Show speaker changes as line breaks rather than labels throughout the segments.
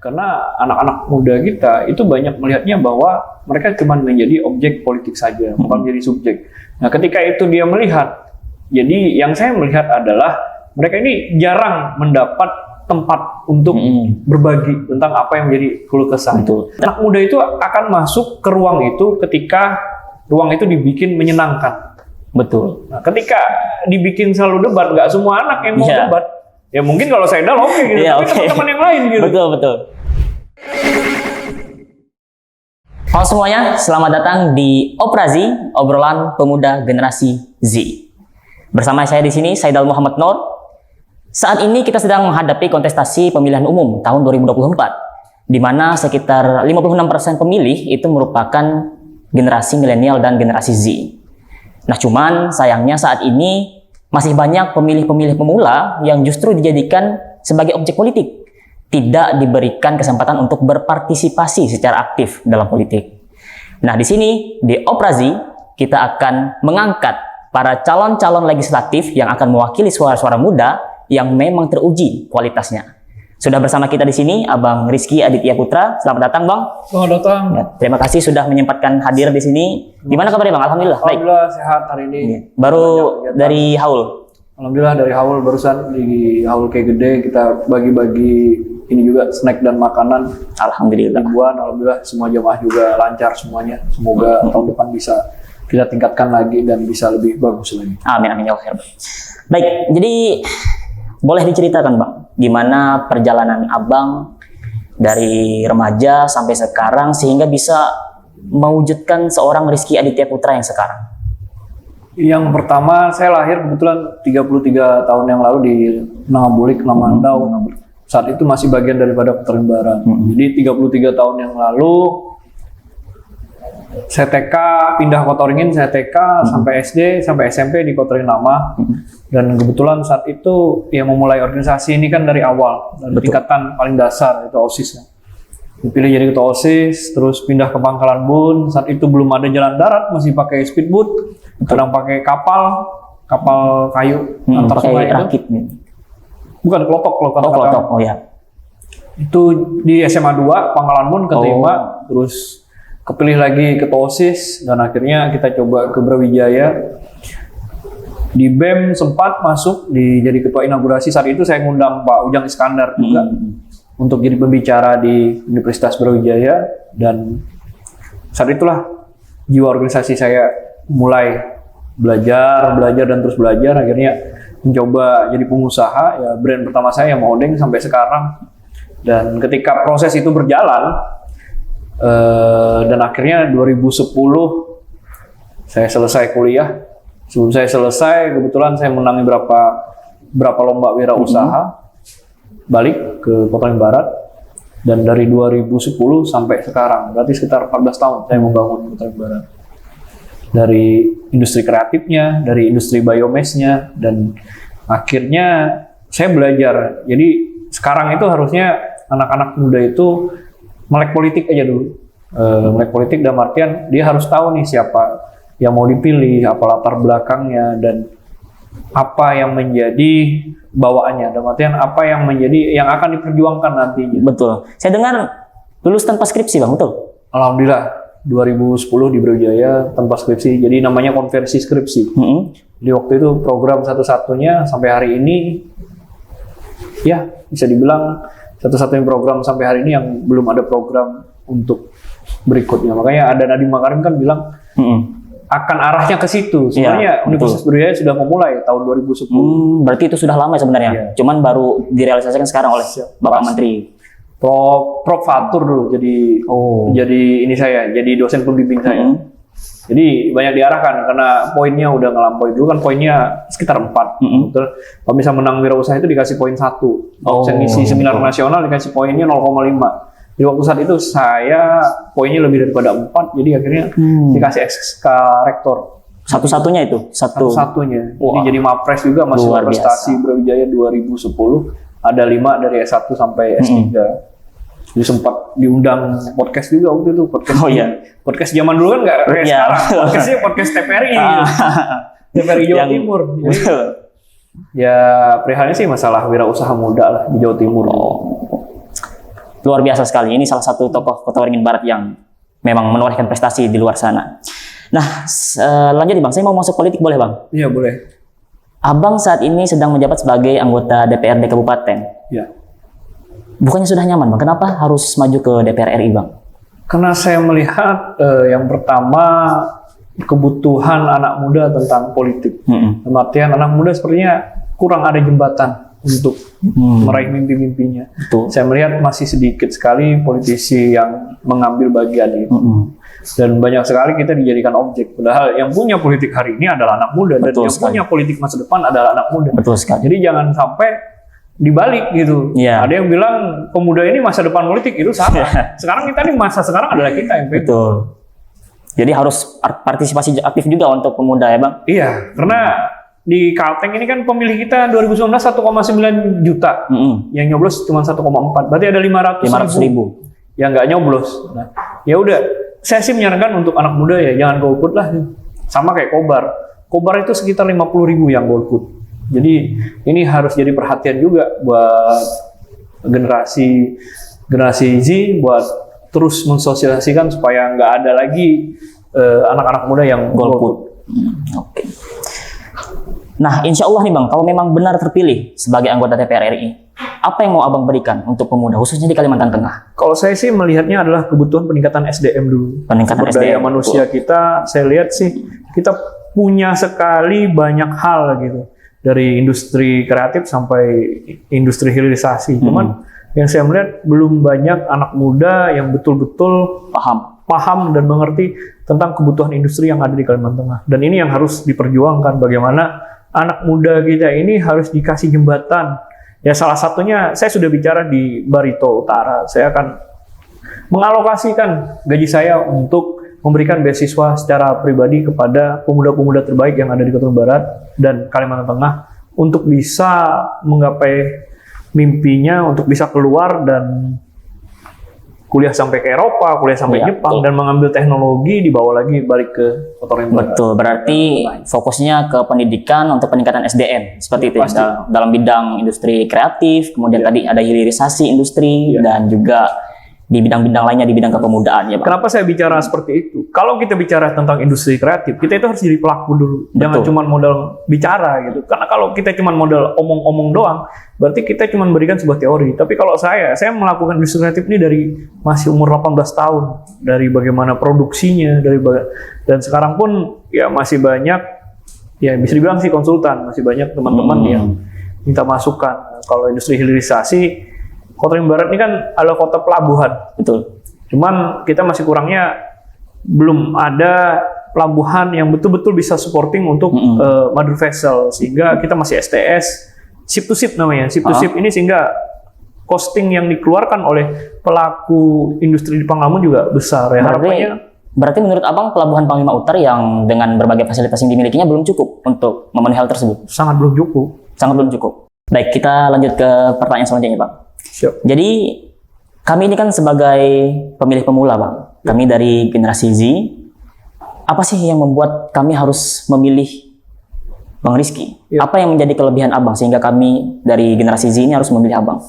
Karena anak-anak muda kita itu banyak melihatnya bahwa mereka cuma menjadi objek politik saja, bukan menjadi subjek. Nah, ketika itu dia melihat, jadi yang saya melihat adalah mereka ini jarang mendapat tempat untuk berbagi tentang apa yang menjadi keluh kesah. Anak muda itu akan masuk ke ruang itu ketika ruang itu dibikin menyenangkan.
Betul.
Nah, ketika dibikin selalu debat, nggak semua anak yang mau debat. Ya mungkin kalau saya oke gitu, tapi teman-teman yang lain gitu.
Betul. Halo semuanya, selamat datang di Oprazi, obrolan pemuda generasi Z. Bersama saya di sini, Saidal Muhammad Nur. Saat ini kita sedang menghadapi kontestasi pemilihan umum tahun 2024, di mana sekitar 56% pemilih itu merupakan generasi milenial dan generasi Z. Nah, cuman sayangnya saat ini masih banyak pemilih-pemilih pemula yang justru dijadikan sebagai objek politik, tidak diberikan kesempatan untuk berpartisipasi secara aktif dalam politik. Nah, di sini di Oprazi kita akan mengangkat para calon-calon legislatif yang akan mewakili suara-suara muda yang memang teruji kualitasnya. Sudah bersama kita di sini Abang Rizky Aditya Putra. Selamat datang, Bang.
Selamat datang.
Ya, terima kasih sudah menyempatkan hadir di sini. Gimana kabarnya, Bang? Alhamdulillah. Baik.
Alhamdulillah sehat hari ini.
Baru dari Haul.
Alhamdulillah dari Haul, barusan di Haul kayak gede kita bagi-bagi ini juga snack dan makanan.
Alhamdulillah.
Ribuan, alhamdulillah semua jemaah juga lancar semuanya. Semoga tahun depan bisa kita tingkatkan lagi dan bisa lebih bagus lagi.
Amin amin ya Allah. Baik, jadi boleh diceritakan, Bang, gimana perjalanan Abang dari remaja sampai sekarang sehingga bisa mewujudkan seorang Rizky Aditya Putra yang sekarang?
Yang pertama, saya lahir kebetulan 33 tahun yang lalu di Nangabulik, Namandau. Saat itu masih bagian daripada Kota Barat. Jadi 33 tahun yang lalu saya TK, pindah Kota Ringin, saya TK sampai SD, sampai SMP di Kota Ringin lama. Dan kebetulan saat itu ya memulai organisasi ini kan dari awal, dari tingkatan paling dasar itu OSIS. Dipilih jadi ketua OSIS, terus pindah ke Pangkalan Bun. Saat itu belum ada jalan darat, masih pakai speedboat, kadang pakai kapal kayu antar sungai itu. Bukan kelotok.
Oh ya.
Itu di SMA 2 Pangkalan Bun keterima, terus kepilih lagi ketua OSIS dan akhirnya kita coba ke Brawijaya. Di BEM sempat masuk jadi ketua inaugurasi. Saat itu saya ngundang Pak Ujang Iskandar juga untuk jadi pembicara di Universitas Brawijaya, dan saat itulah jiwa organisasi saya mulai belajar dan terus belajar, akhirnya mencoba jadi pengusaha. Ya, brand pertama saya yang Odeng sampai sekarang. Dan ketika proses itu berjalan dan akhirnya 2010 saya selesai kuliah. Sebelum saya selesai, kebetulan saya menangi berapa lomba wirausaha, balik ke Kota Barat, dan dari 2010 sampai sekarang, berarti sekitar 14 tahun saya membangun Kota Barat. Dari industri kreatifnya, dari industri biomasnya, dan akhirnya saya belajar. Jadi sekarang itu harusnya anak-anak muda itu melek politik aja dulu. Melek politik dalam artian dia harus tahu nih siapa yang mau dipilih, apa latar belakangnya, dan apa yang menjadi bawaannya, dalam artian apa yang menjadi yang akan diperjuangkan nantinya.
Betul. Saya dengar lulus tanpa skripsi, Bang, betul?
Alhamdulillah 2010 di Brawijaya tanpa skripsi, jadi namanya konversi skripsi. Di waktu itu program satu-satunya sampai hari ini, ya bisa dibilang satu-satunya program sampai hari ini yang belum ada program untuk berikutnya. Makanya ada Nadiem Makarim kan bilang akan arahnya ke situ. Sebenarnya Universitas Brawijaya sudah memulai tahun 2010.
Berarti itu sudah lama sebenarnya.
Iya.
Cuman baru direalisasikan sekarang oleh Bapak Menteri.
Prof Fatur dulu jadi ini saya, jadi dosen pembimbing saya. Jadi banyak diarahkan karena poinnya udah ngelampaui. Dulu kan poinnya sekitar 4. Kalau bisa menang wirausaha itu dikasih poin 1. Dosen isi seminar nasional dikasih poinnya 0,5. Di waktu saat itu saya poinnya lebih daripada 4, jadi akhirnya dikasih SK rektor.
Satu-satunya itu?
Satu-satunya. Jadi Mapres juga masih prestasi Brawijaya 2010. Ada 5 dari S1 sampai S3. Jadi sempat diundang podcast juga waktu itu. Podcast zaman dulu kan nggak kayak sekarang. Podcastnya podcast TPRI. TPRI Jawa Timur. Jadi, ya perihalnya sih masalah wirausaha muda lah di Jawa Timur.
luar biasa sekali. Ini salah satu tokoh Kota Waringin Barat yang memang menorehkan prestasi di luar sana. Nah, lanjut nih Bang, saya mau masuk politik boleh Bang?
Iya boleh.
Abang saat ini sedang menjabat sebagai anggota DPRD Kabupaten.
Ya.
Bukannya sudah nyaman Bang, kenapa harus maju ke DPR RI Bang?
Karena saya melihat yang pertama kebutuhan anak muda tentang politik. Artian anak muda sepertinya kurang ada jembatan untuk meraih mimpi-mimpinya.
Betul.
Saya melihat masih sedikit sekali politisi yang mengambil bagian itu. Dan banyak sekali kita dijadikan objek. Padahal yang punya politik hari ini adalah anak muda. Dan
Betul
yang
sekali.
punya politik masa depan adalah anak muda.
Betul sekali.
Jadi jangan sampai dibalik gitu.
Iya.
Ada yang bilang pemuda ini masa depan politik, itu salah. Sekarang kita nih masa sekarang adalah kita yang pegang.
Betul. Jadi harus partisipasi aktif juga untuk pemuda ya Bang?
Iya, karena di Kalteng ini kan pemilih kita 2019 1,9 juta. Yang nyoblos cuma 1,4. Berarti ada 500 ribu yang nggak nyoblos. Nah, ya udah, saya sih menyarankan untuk anak muda ya jangan golput lah. Sama kayak Kobar. Kobar itu sekitar 50.000 yang golput. Jadi ini harus jadi perhatian juga buat generasi Z, buat terus mensosialisasikan supaya nggak ada lagi anak-anak muda yang golput.
Oke. Nah, insya Allah nih Bang, kalau memang benar terpilih sebagai anggota DPR RI, apa yang mau Abang berikan untuk pemuda, khususnya di Kalimantan Tengah?
Kalau saya sih melihatnya adalah kebutuhan peningkatan SDM dulu.
Peningkatan
Sumber daya
SDM,
manusia kita, saya lihat sih kita punya sekali banyak hal gitu. Dari industri kreatif sampai industri hilirisasi. Cuman yang saya melihat belum banyak anak muda yang betul-betul paham dan mengerti tentang kebutuhan industri yang ada di Kalimantan Tengah. Dan ini yang harus diperjuangkan, bagaimana anak muda kita ini harus dikasih jembatan. Ya salah satunya saya sudah bicara di Barito Utara. Saya akan mengalokasikan gaji saya untuk memberikan beasiswa secara pribadi kepada pemuda-pemuda terbaik yang ada di Kota Barat dan Kalimantan Tengah untuk bisa menggapai mimpinya, untuk bisa keluar dan kuliah sampai ke Eropa, kuliah sampai Jepang, dan mengambil teknologi dibawa lagi balik ke Kota Waringin Barat.
Betul, berarti fokusnya ke pendidikan untuk peningkatan SDM seperti itu ya, dalam bidang industri kreatif, kemudian tadi ada hilirisasi industri dan juga di bidang-bidang lainnya di bidang kepemudaan ya Bang.
Kenapa saya bicara seperti itu? Kalau kita bicara tentang industri kreatif, kita itu harus jadi pelaku dulu. Jangan cuma modal bicara gitu. Karena kalau kita cuma modal omong-omong doang, berarti kita cuma memberikan sebuah teori. Tapi kalau saya melakukan industri kreatif ini dari masih umur 18 tahun. Dari bagaimana produksinya, dan sekarang pun ya masih banyak, ya bisa dibilang sih konsultan, masih banyak teman-teman yang minta masukan. Kalau industri hilirisasi, Kota Waringin Barat ini kan adalah kota pelabuhan.
Betul.
Cuman kita masih kurangnya belum ada pelabuhan yang betul-betul bisa supporting untuk mother vessel, sehingga kita masih STS, ship to ship namanya. Ship to ship ini sehingga costing yang dikeluarkan oleh pelaku industri di Panglamun juga besar ya.
Berarti menurut Abang pelabuhan Panglima Utar yang dengan berbagai fasilitas yang dimilikinya belum cukup untuk memenuhi hal tersebut?
Sangat belum cukup.
Sangat belum cukup. Baik, kita lanjut ke pertanyaan selanjutnya Bang.
Siap.
Jadi kami ini kan sebagai pemilih pemula Bang, kami dari generasi Z, apa sih yang membuat kami harus memilih Bang Rizky? Apa yang menjadi kelebihan Abang sehingga kami dari generasi Z ini harus memilih Abang?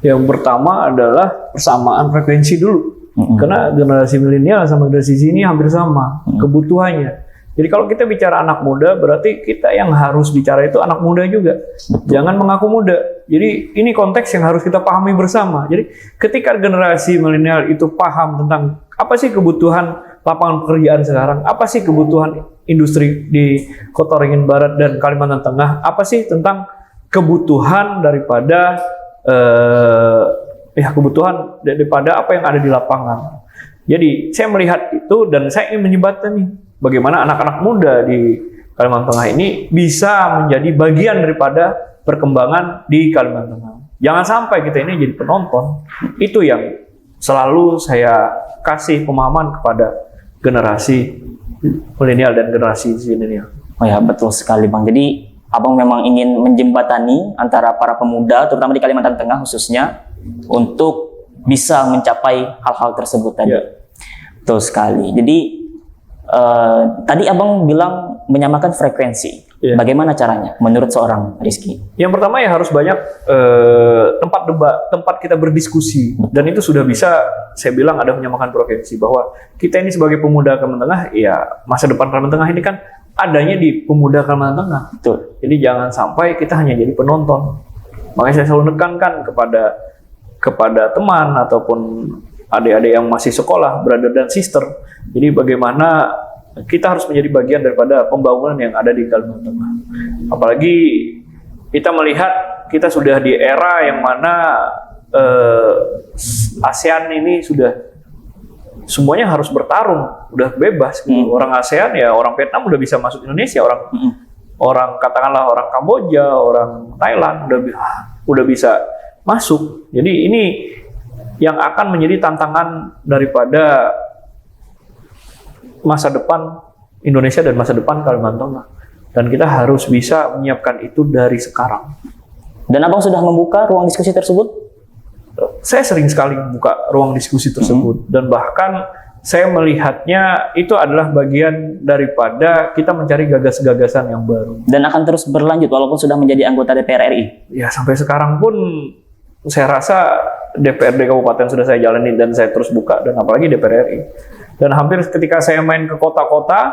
Yang pertama adalah persamaan frekuensi dulu. Karena generasi milenial sama generasi Z ini hampir sama kebutuhannya. Jadi kalau kita bicara anak muda, berarti kita yang harus bicara itu anak muda juga. Jangan mengaku muda. Jadi ini konteks yang harus kita pahami bersama. Jadi ketika generasi milenial itu paham tentang apa sih kebutuhan lapangan pekerjaan sekarang, apa sih kebutuhan industri di Kota Waringin Barat dan Kalimantan Tengah, apa sih tentang kebutuhan daripada kebutuhan daripada apa yang ada di lapangan. Jadi saya melihat itu dan saya ingin menyebatkan nih bagaimana anak-anak muda di Kalimantan Tengah ini bisa menjadi bagian daripada perkembangan di Kalimantan Tengah. Jangan sampai kita ini jadi penonton. Itu yang selalu saya kasih pemahaman kepada generasi milenial dan generasi zilenial.
Oh ya, betul sekali Bang. Jadi Abang memang ingin menjembatani antara para pemuda, terutama di Kalimantan Tengah khususnya, untuk bisa mencapai hal-hal tersebut tadi. Betul sekali. Jadi tadi Abang bilang menyamakan frekuensi.
Iya.
Bagaimana caranya menurut seorang Rizky?
Yang pertama ya harus banyak tempat debat, tempat kita berdiskusi, dan itu sudah bisa saya bilang ada menyamakan provinsi bahwa kita ini sebagai pemuda Kalimantan Tengah, ya masa depan Kalimantan Tengah ini kan adanya di pemuda Kalimantan Tengah.
Betul.
Jadi jangan sampai kita hanya jadi penonton. Makanya saya selalu nekankan kepada teman ataupun adik-adik yang masih sekolah, brother dan sister. Jadi bagaimana kita harus menjadi bagian daripada pembangunan yang ada di Kalimantan Tengah. Apalagi kita melihat kita sudah di era yang mana ASEAN ini sudah semuanya harus bertarung, udah bebas. Orang ASEAN ya, orang Vietnam udah bisa masuk Indonesia, orang katakanlah orang Kamboja, orang Thailand udah bisa masuk. Jadi ini yang akan menjadi tantangan daripada masa depan Indonesia dan masa depan Kalimantan Tengah. Dan kita harus bisa menyiapkan itu dari sekarang.
Dan Abang sudah membuka ruang diskusi tersebut?
Saya sering sekali membuka ruang diskusi tersebut. Dan bahkan saya melihatnya itu adalah bagian daripada kita mencari gagasan-gagasan yang baru.
Dan akan terus berlanjut walaupun sudah menjadi anggota DPR RI?
Ya sampai sekarang pun saya rasa DPRD Kabupaten sudah saya jalani dan saya terus buka, dan apalagi DPR RI. Dan hampir ketika saya main ke kota-kota,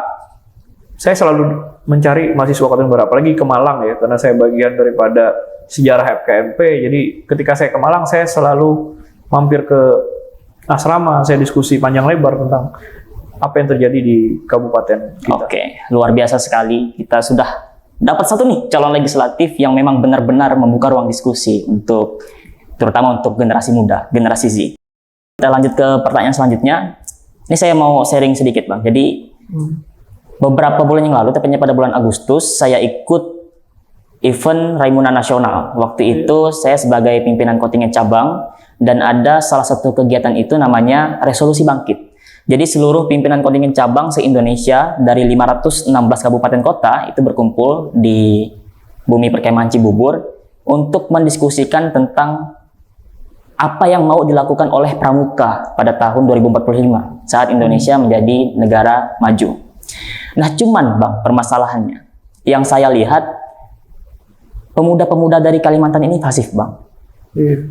saya selalu mencari mahasiswa Kalimantan Barat, apalagi ke Malang ya, karena saya bagian daripada sejarah FKMP. Jadi ketika saya ke Malang, saya selalu mampir ke asrama, saya diskusi panjang lebar tentang apa yang terjadi di kabupaten kita.
Oke, luar biasa sekali. Kita sudah dapat satu nih calon legislatif yang memang benar-benar membuka ruang diskusi untuk terutama untuk generasi muda, generasi Z. Kita lanjut ke pertanyaan selanjutnya. Ini saya mau sharing sedikit, Bang. Jadi beberapa bulan yang lalu, tepatnya pada bulan Agustus, saya ikut event Raimuna Nasional. Waktu itu saya sebagai pimpinan kontingen cabang, dan ada salah satu kegiatan itu namanya Resolusi Bangkit. Jadi seluruh pimpinan kontingen cabang se-Indonesia dari 516 kabupaten kota itu berkumpul di Bumi Perkemahan Cibubur untuk mendiskusikan tentang apa yang mau dilakukan oleh Pramuka pada tahun 2045 saat Indonesia menjadi negara maju. Nah, cuman Bang, permasalahannya yang saya lihat pemuda-pemuda dari Kalimantan ini pasif, Bang.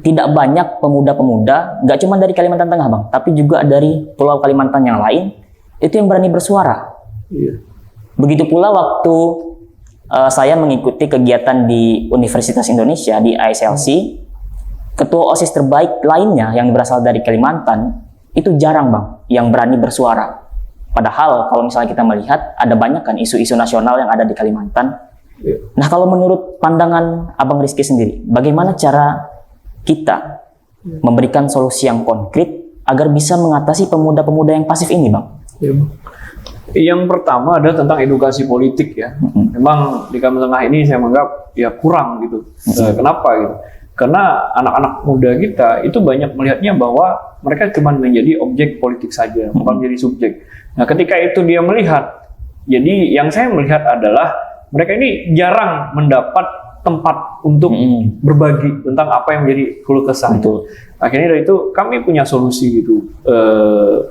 Tidak banyak pemuda-pemuda, nggak cuma dari Kalimantan Tengah, Bang, tapi juga dari Pulau Kalimantan yang lain itu yang berani bersuara. Begitu pula waktu saya mengikuti kegiatan di Universitas Indonesia di ISLC, ketua OSIS terbaik lainnya yang berasal dari Kalimantan itu jarang, Bang, yang berani bersuara. Padahal kalau misalnya kita melihat ada banyak kan isu-isu nasional yang ada di Kalimantan. Nah, kalau menurut pandangan Abang Rizky sendiri, bagaimana cara kita memberikan solusi yang konkret agar bisa mengatasi pemuda-pemuda yang pasif ini, Bang?
Yang pertama adalah tentang edukasi politik ya. Memang di Kalimantan Tengah ini saya menganggap ya kurang gitu. Kenapa gitu? Karena anak-anak muda kita itu banyak melihatnya bahwa mereka cuma menjadi objek politik saja, bukan menjadi subjek. Nah, ketika itu dia melihat, jadi yang saya melihat adalah mereka ini jarang mendapat tempat untuk berbagi tentang apa yang menjadi keluh kesah. Akhirnya dari itu kami punya solusi gitu.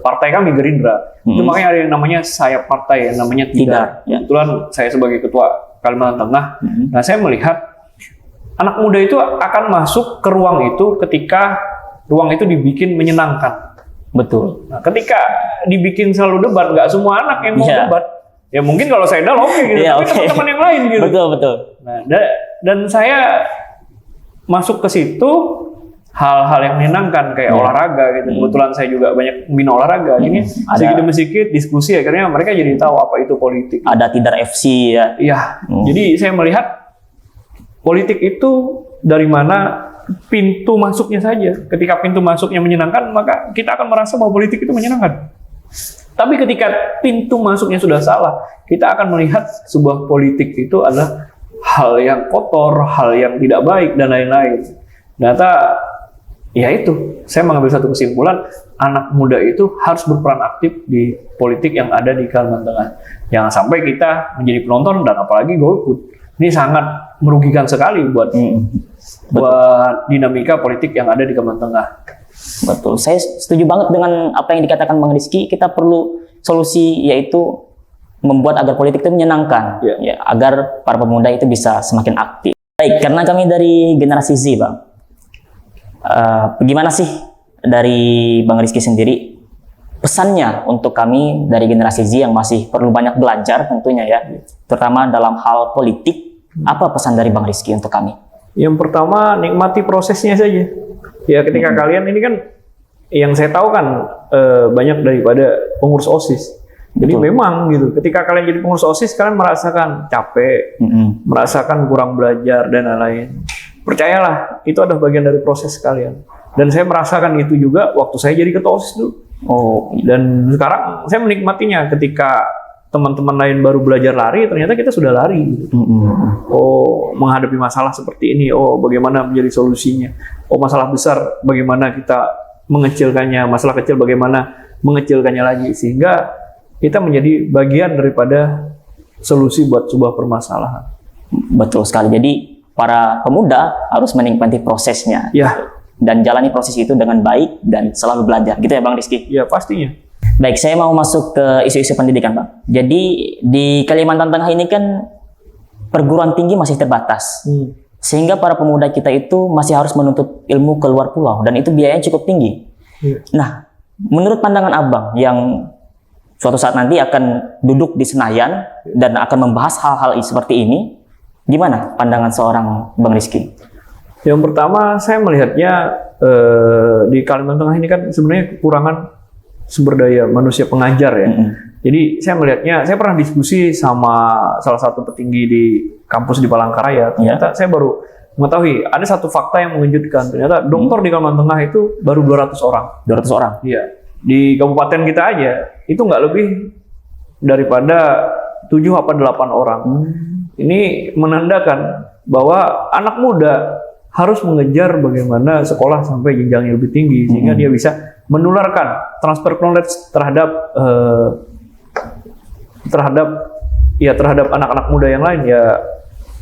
Partai kami Gerindra, itu makanya ada yang namanya sayap partai yang namanya Tidar. Kebetulan saya sebagai ketua Kalimantan Tengah, nah saya melihat anak muda itu akan masuk ke ruang itu ketika ruang itu dibikin menyenangkan.
Betul.
Nah, ketika dibikin selalu debat, nggak semua anak yang mau debat. Ya mungkin kalau saya oke gitu, tapi teman-teman yang lain gitu.
Betul.
Nah, dan saya masuk ke situ hal-hal yang menyenangkan kayak olahraga gitu. Kebetulan saya juga banyak membina olahraga. Ini sedikit demi sedikit diskusi, akhirnya mereka jadi tahu apa itu politik.
Ada Tidar FC ya.
Iya. Jadi saya melihat politik itu dari mana pintu masuknya saja. Ketika pintu masuknya menyenangkan, maka kita akan merasa bahwa politik itu menyenangkan. Tapi ketika pintu masuknya sudah salah, kita akan melihat sebuah politik itu adalah hal yang kotor, hal yang tidak baik, dan lain-lain. Ternyata, ya itu, saya mengambil satu kesimpulan, anak muda itu harus berperan aktif di politik yang ada di Kalimantan Tengah. Jangan sampai kita menjadi penonton, dan apalagi golput. Ini sangat merugikan sekali buat dinamika politik yang ada di Kalimantan Tengah.
Betul, saya setuju banget dengan apa yang dikatakan Bang Rizky. Kita perlu solusi, yaitu membuat agar politik itu menyenangkan, ya, agar para pemuda itu bisa semakin aktif. Baik, karena kami dari generasi Z, Bang. Bagaimana sih dari Bang Rizky sendiri pesannya untuk kami dari generasi Z yang masih perlu banyak belajar tentunya ya, terutama dalam hal politik? Apa pesan dari Bang Rizky untuk kami?
Yang pertama, nikmati prosesnya saja. Ya, ketika kalian ini kan, yang saya tahu kan banyak daripada pengurus OSIS. Jadi memang gitu, ketika kalian jadi pengurus OSIS, kalian merasakan capek, merasakan kurang belajar dan lain-lain. Percayalah, itu adalah bagian dari proses kalian. Dan saya merasakan itu juga waktu saya jadi ketua OSIS dulu. Dan sekarang saya menikmatinya ketika teman-teman lain baru belajar lari, ternyata kita sudah lari. Gitu. Menghadapi masalah seperti ini, bagaimana menjadi solusinya. Masalah besar, bagaimana kita mengecilkannya. Masalah kecil, bagaimana mengecilkannya lagi. Sehingga kita menjadi bagian daripada solusi buat sebuah permasalahan.
Betul sekali. Jadi para pemuda harus menikmati prosesnya.
Ya.
Dan jalani proses itu dengan baik dan selalu belajar. Gitu ya Bang Rizky?
Ya, pastinya.
Baik, saya mau masuk ke isu-isu pendidikan, Bang. Jadi di Kalimantan Tengah ini kan perguruan tinggi masih terbatas. Sehingga para pemuda kita itu masih harus menuntut ilmu ke luar pulau. Dan itu biayanya cukup tinggi. Nah, menurut pandangan Abang yang suatu saat nanti akan duduk di Senayan dan akan membahas hal-hal seperti ini, gimana pandangan seorang Bang Rizky?
Yang pertama, saya melihatnya di Kalimantan Tengah ini kan sebenarnya kekurangan sumber daya manusia pengajar ya. Jadi saya melihatnya, saya pernah diskusi sama salah satu petinggi di kampus di Palangkaraya. Ternyata saya baru mengetahui ada satu fakta yang mengejutkan. Ternyata dokter di Kalimantan Tengah itu baru 200 orang. 200 orang? Iya. Di kabupaten kita aja itu nggak lebih daripada 7 atau 8 orang. Ini menandakan bahwa anak muda harus mengejar bagaimana sekolah sampai jenjang yang lebih tinggi sehingga dia bisa menularkan transfer knowledge terhadap anak-anak muda yang lain. Ya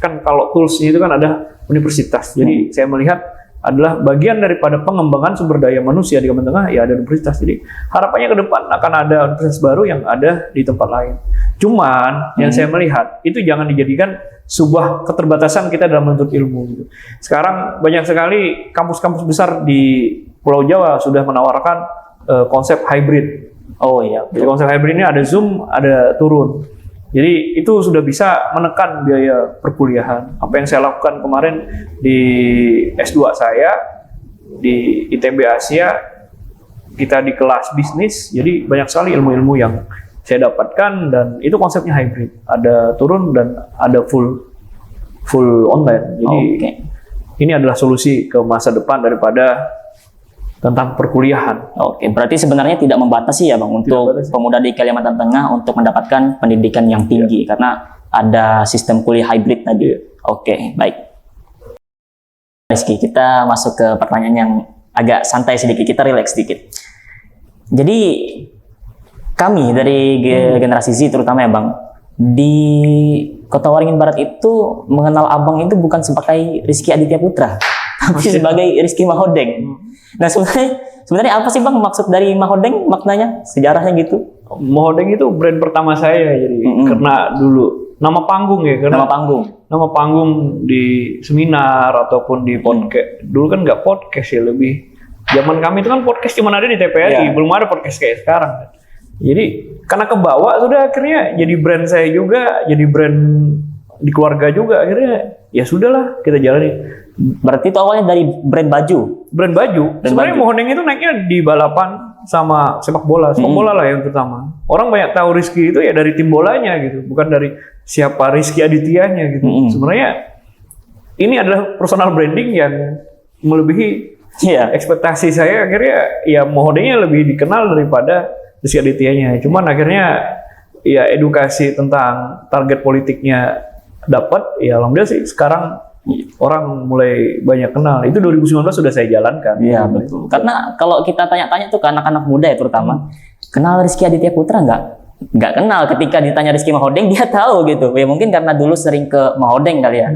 kan kalau toolsnya itu kan ada universitas. Jadi saya melihat adalah bagian daripada pengembangan sumber daya manusia di Kalimantan Tengah, ya ada universitas. Jadi harapannya ke depan akan ada universitas baru yang ada di tempat lain. Cuman yang saya melihat itu jangan dijadikan sebuah keterbatasan kita dalam menuntut ilmu. Gitu. Sekarang banyak sekali kampus-kampus besar di Pulau Jawa sudah menawarkan konsep hybrid. Jadi konsep hybrid ini ada Zoom, ada turun. Jadi itu sudah bisa menekan biaya perkuliahan. Apa yang saya lakukan kemarin di S2 saya di ITB Asia, kita di kelas bisnis, jadi banyak sekali ilmu-ilmu yang saya dapatkan dan itu konsepnya hybrid. Ada turun dan ada full online. Jadi ini adalah solusi ke masa depan daripada tentang perkuliahan.
Berarti sebenarnya tidak membatasi ya Bang untuk pemuda di Kalimantan Tengah untuk mendapatkan pendidikan yang tinggi karena ada sistem kuliah hybrid tadi. Baik. Rizky, kita masuk ke pertanyaan yang agak santai sedikit, kita relax sedikit. Jadi kami dari generasi Z terutama ya Bang, di Kota Waringin Barat itu mengenal Abang itu bukan sebagai Rizky Aditya Putra, tapi sebagai Rizky Mahodeng. Nah sebenarnya apa sih Bang maksud dari Mahodeng, maknanya, sejarahnya gitu?
Mahodeng itu brand pertama saya, jadi karena dulu nama panggung ya, karena nama panggung di seminar ataupun di podcast. Dulu kan nggak podcast ya, lebih zaman kami itu kan podcast cuma ada di TPRI, belum ada podcast kayak sekarang. Jadi karena kebawa sudah akhirnya jadi brand saya juga, jadi brand di keluarga juga, akhirnya ya sudahlah kita jalani.
Berarti itu awalnya dari brand baju?
Brand baju. Sebenarnya Mahodeng itu naiknya di balapan sama sepak bola. Sepak bola lah yang pertama. Orang banyak tahu Rizky itu ya dari tim bolanya gitu. Bukan dari siapa Rizky Adityanya gitu. Sebenarnya ini adalah personal branding yang melebihi ekspektasi saya. Akhirnya ya Mahodengnya lebih dikenal daripada Rizky Adityanya. Cuman akhirnya ya edukasi tentang target politiknya dapat. Ya alhamdulillah sih sekarang orang mulai banyak kenal. Itu 2019 sudah saya jalankan.
Iya betul. Karena kalau kita tanya-tanya tuh ke anak-anak muda ya terutama, kenal Rizky Aditya Putra nggak kenal. Ketika ditanya Rizky Mahodeng dia tahu gitu. Ya mungkin karena dulu sering ke Mahodeng kali ya.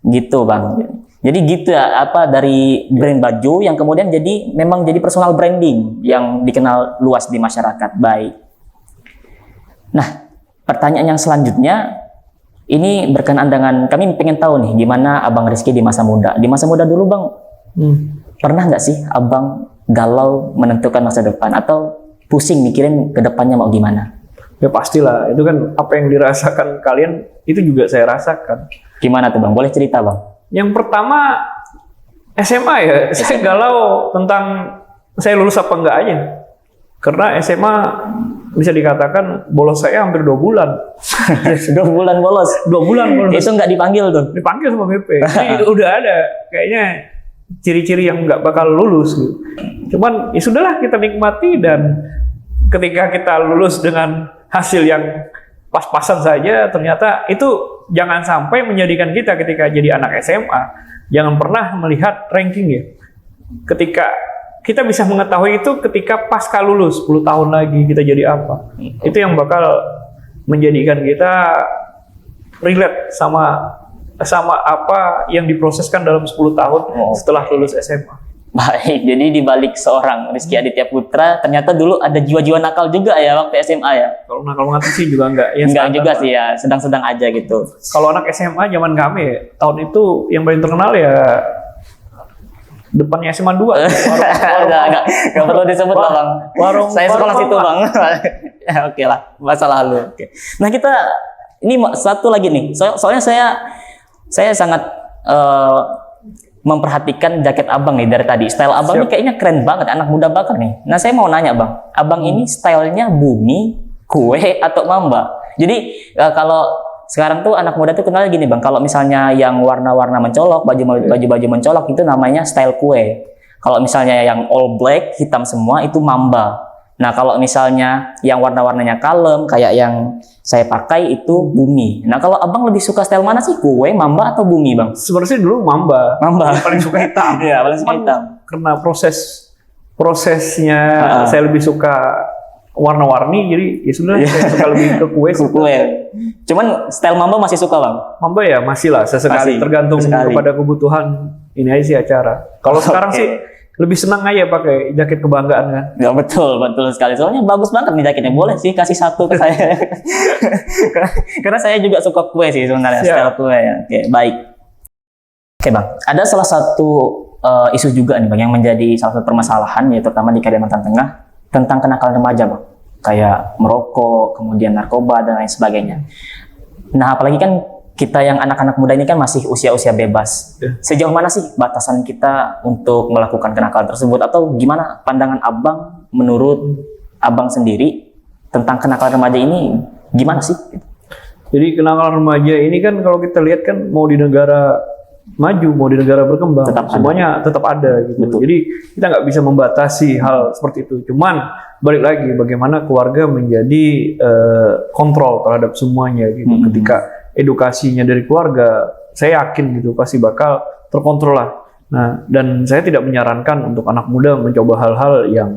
Gitu Bang. Jadi gitu ya, dari brand baju yang kemudian memang jadi personal branding yang dikenal luas di masyarakat. Baik. Nah, pertanyaan yang selanjutnya ini berkenaan dengan kami pengen tahu nih gimana Abang Rizky di masa muda. Di masa muda dulu Bang, pernah nggak sih Abang galau menentukan masa depan atau pusing mikirin ke depannya mau gimana?
Ya pastilah, itu kan apa yang dirasakan kalian itu juga saya rasakan.
Gimana tuh Bang? Boleh cerita Bang?
Yang pertama SMA ya, saya galau tentang saya lulus apa enggak aja. Karena SMA bisa dikatakan bolos saya hampir 2 bulan.
2 bulan bolos.
2 bulan bolos.
Itu nggak dipanggil tuh?
Dipanggil sama BP. Jadi udah ada kayaknya ciri-ciri yang nggak bakal lulus gitu. Cuman ya sudahlah, kita nikmati, dan ketika kita lulus dengan hasil yang pas-pasan saja, ternyata itu jangan sampai menjadikan kita ketika jadi anak SMA jangan pernah melihat ranking ya. Ketika kita bisa mengetahui itu ketika pasca lulus 10 tahun lagi kita jadi apa. Itu yang bakal menjadikan kita relate sama apa yang diproseskan dalam 10 tahun setelah lulus SMA.
Baik, jadi di balik seorang Rizky Aditya Putra, ternyata dulu ada jiwa-jiwa nakal juga ya waktu SMA ya?
Kalau nakal banget sih juga enggak. Ya,
enggak juga sih ya, sedang-sedang aja gitu.
Kalau anak SMA zaman kami ya, tahun itu yang paling terkenal ya depannya SMA 2.
Enggak perlu disebut lah Bang. Saya sekolah situ Bang. Oke lah, masa lalu. Oke. Nah kita, ini satu lagi nih, soalnya saya sangat memperhatikan jaket Abang nih dari tadi. Style Abang ini kayaknya keren banget, anak muda banget nih. Nah saya mau nanya Bang, Abang ini stylenya bumi, kue, atau mamba? Jadi kalau sekarang tuh anak muda tuh kenal gini Bang, kalau misalnya yang warna-warna mencolok, baju-baju mencolok itu namanya style kue. Kalau misalnya yang all black, hitam semua itu mamba. Nah kalau misalnya yang warna-warnanya kalem kayak yang saya pakai itu bumi. Nah kalau Abang lebih suka style mana sih? Kue, mamba, atau bumi Bang?
Sebenarnya dulu mamba.
Mamba.
Paling suka hitam.
Iya, paling suka hitam.
Karena prosesnya saya lebih suka warna-warni, jadi ya sudah saya suka lebih ke kue.
Kue. Cuman style mamba masih suka Bang?
Mamba ya masih lah, sesekali, tergantung kepada kebutuhan ini aja sih acara. Kalau sekarang sih lebih senang aja pakai jaket kebanggaan kan?
Ya betul sekali. Soalnya bagus banget nih jaketnya. Boleh sih kasih satu ke saya. Karena saya juga suka kue sih sebenarnya, style kue ya. Oke, baik. Oke Bang, ada salah satu isu juga nih Bang yang menjadi salah satu permasalahan, yaitu terutama di Kalimantan Tengah, tentang kenakalan remaja Bang. Kayak merokok, kemudian narkoba, dan lain sebagainya. Nah apalagi kan kita yang anak-anak muda ini kan masih usia-usia bebas. Sejauh mana sih batasan kita untuk melakukan kenakalan tersebut? Atau gimana pandangan Abang, menurut Abang sendiri tentang kenakalan remaja ini gimana sih?
Jadi kenakalan remaja ini kan kalau kita lihat kan mau di negara maju, mau di negara berkembang, semuanya tetap ada gitu. Betul. Jadi kita nggak bisa membatasi hal seperti itu. Cuman balik lagi bagaimana keluarga menjadi kontrol terhadap semuanya gitu. Ketika edukasinya dari keluarga, saya yakin gitu pasti bakal terkontrol lah. Nah, dan saya tidak menyarankan untuk anak muda mencoba hal-hal yang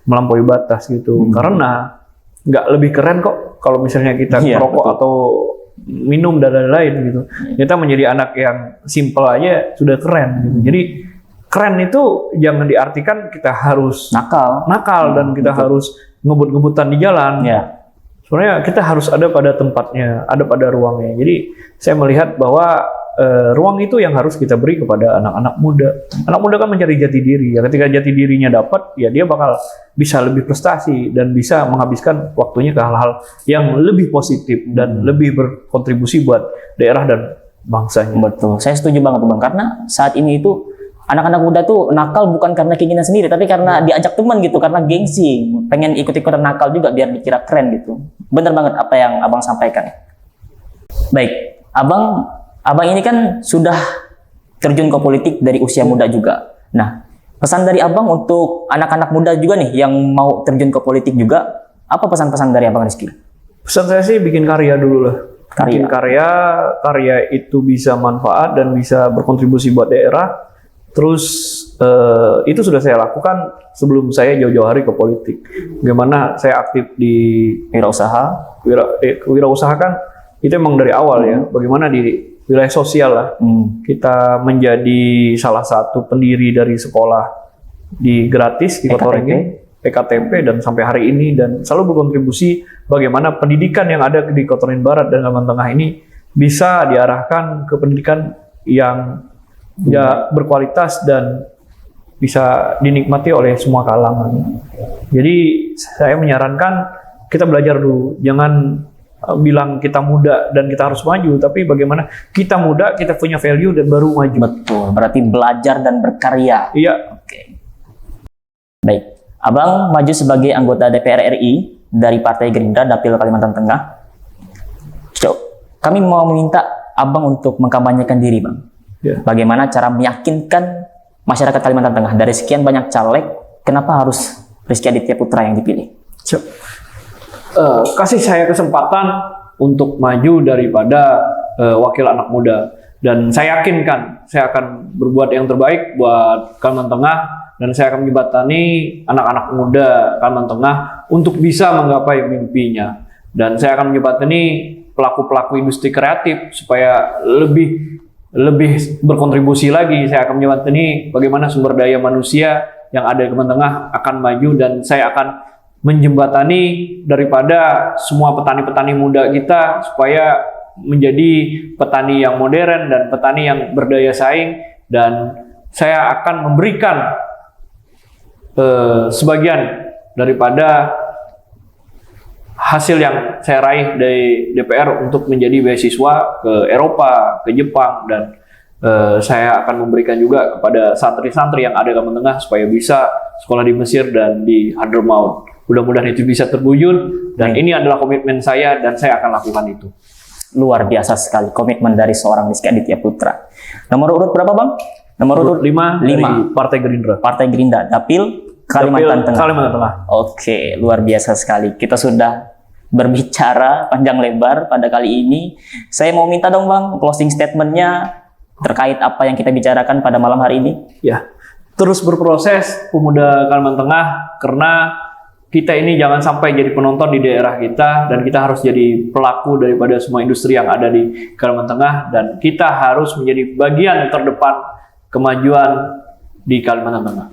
melampaui batas gitu. Karena nggak lebih keren kok kalau misalnya kita merokok atau minum dan lain-lain gitu. Kita menjadi anak yang simple aja sudah keren gitu. Jadi keren itu jangan diartikan kita harus nakal dan kita harus ngebut-ngebutan di jalan. Sebenarnya kita harus ada pada tempatnya, ada pada ruangnya. Jadi saya melihat bahwa ruang itu yang harus kita beri kepada anak-anak muda. Anak muda kan mencari jati diri. Ya, ketika jati dirinya dapat, ya dia bakal bisa lebih prestasi dan bisa menghabiskan waktunya ke hal-hal yang lebih positif dan lebih berkontribusi buat daerah dan bangsanya.
Betul, saya setuju banget Bang. Karena saat ini itu anak-anak muda tuh nakal bukan karena keinginan sendiri, tapi karena diajak teman gitu, karena gengsi, pengen ikut-ikutan nakal juga biar dikira keren gitu. Bener banget apa yang Abang sampaikan. Baik, Abang ini kan sudah terjun ke politik dari usia muda juga. Nah, pesan dari Abang untuk anak-anak muda juga nih yang mau terjun ke politik juga, apa pesan-pesan dari Abang Rizky?
Pesan saya sih bikin karya dulu lah. Bikin karya itu bisa manfaat dan bisa berkontribusi buat daerah. Terus itu sudah saya lakukan sebelum saya jauh-jauh hari ke politik. Bagaimana saya aktif di wirausaha kan itu emang dari awal ya. Bagaimana di wilayah sosial lah. Kita menjadi salah satu pendiri dari sekolah di gratis di Kota Ringin. PKTP dan sampai hari ini, dan selalu berkontribusi bagaimana pendidikan yang ada di Kota Taman Barat dan Kalimantan Tengah ini bisa diarahkan ke pendidikan yang ya berkualitas dan bisa dinikmati oleh semua kalangan. Jadi saya menyarankan kita belajar dulu, jangan bilang kita muda dan kita harus maju, tapi bagaimana kita muda, kita punya value dan baru maju.
Betul, berarti belajar dan berkarya.
Iya.
Oke. Baik, Abang maju sebagai anggota DPR RI dari Partai Gerindra Dapil Kalimantan Tengah. Kami mau meminta Abang untuk mengkampanyekan diri, Bang.
Ya.
Bagaimana cara meyakinkan masyarakat Kalimantan Tengah dari sekian banyak caleg, kenapa harus Rizky Aditya Putra yang dipilih?
Kasih saya kesempatan untuk maju daripada wakil anak muda, dan saya yakinkan saya akan berbuat yang terbaik buat Kalimantan Tengah, dan saya akan menjembatani anak-anak muda Kalimantan Tengah untuk bisa menggapai mimpinya, dan saya akan menjembatani pelaku-pelaku industri kreatif supaya lebih berkontribusi lagi. Saya akan menjembatani bagaimana sumber daya manusia yang ada di Kalimantan Tengah akan maju, dan saya akan menjembatani daripada semua petani-petani muda kita supaya menjadi petani yang modern dan petani yang berdaya saing, dan saya akan memberikan sebagian daripada hasil yang saya raih dari DPR untuk menjadi beasiswa ke Eropa, ke Jepang, dan saya akan memberikan juga kepada santri-santri yang ada di Kalimantan Tengah supaya bisa sekolah di Mesir dan di Hadramaut. Mudah-mudahan itu bisa terwujud, dan ini adalah komitmen saya dan saya akan lakukan itu.
Luar biasa sekali komitmen dari seorang Rizky Aditya Putra. Nomor urut berapa, Bang? Nomor urut
5 dari Partai Gerindra.
Partai Gerindra Dapil Kalimantan Tengah.
Kalimantan Tengah.
Oke, luar biasa sekali. Kita sudah berbicara panjang lebar pada kali ini. Saya mau minta dong, Bang, closing statement-nya terkait apa yang kita bicarakan pada malam hari ini.
Ya, terus berproses pemuda Kalimantan Tengah, karena kita ini jangan sampai jadi penonton di daerah kita, dan kita harus jadi pelaku daripada semua industri yang ada di Kalimantan Tengah, dan kita harus menjadi bagian terdepan kemajuan di Kalimantan Tengah.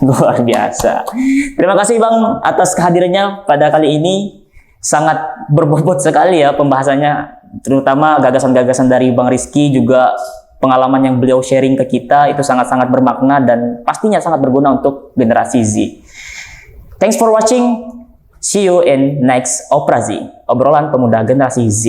Luar biasa. Terima kasih, Bang, atas kehadirannya pada kali ini. Sangat berbobot sekali ya pembahasannya, terutama gagasan-gagasan dari Bang Rizky, juga pengalaman yang beliau sharing ke kita itu sangat-sangat bermakna dan pastinya sangat berguna untuk generasi Z. Thanks for watching. See you in next Oprazi, obrolan pemuda generasi Z.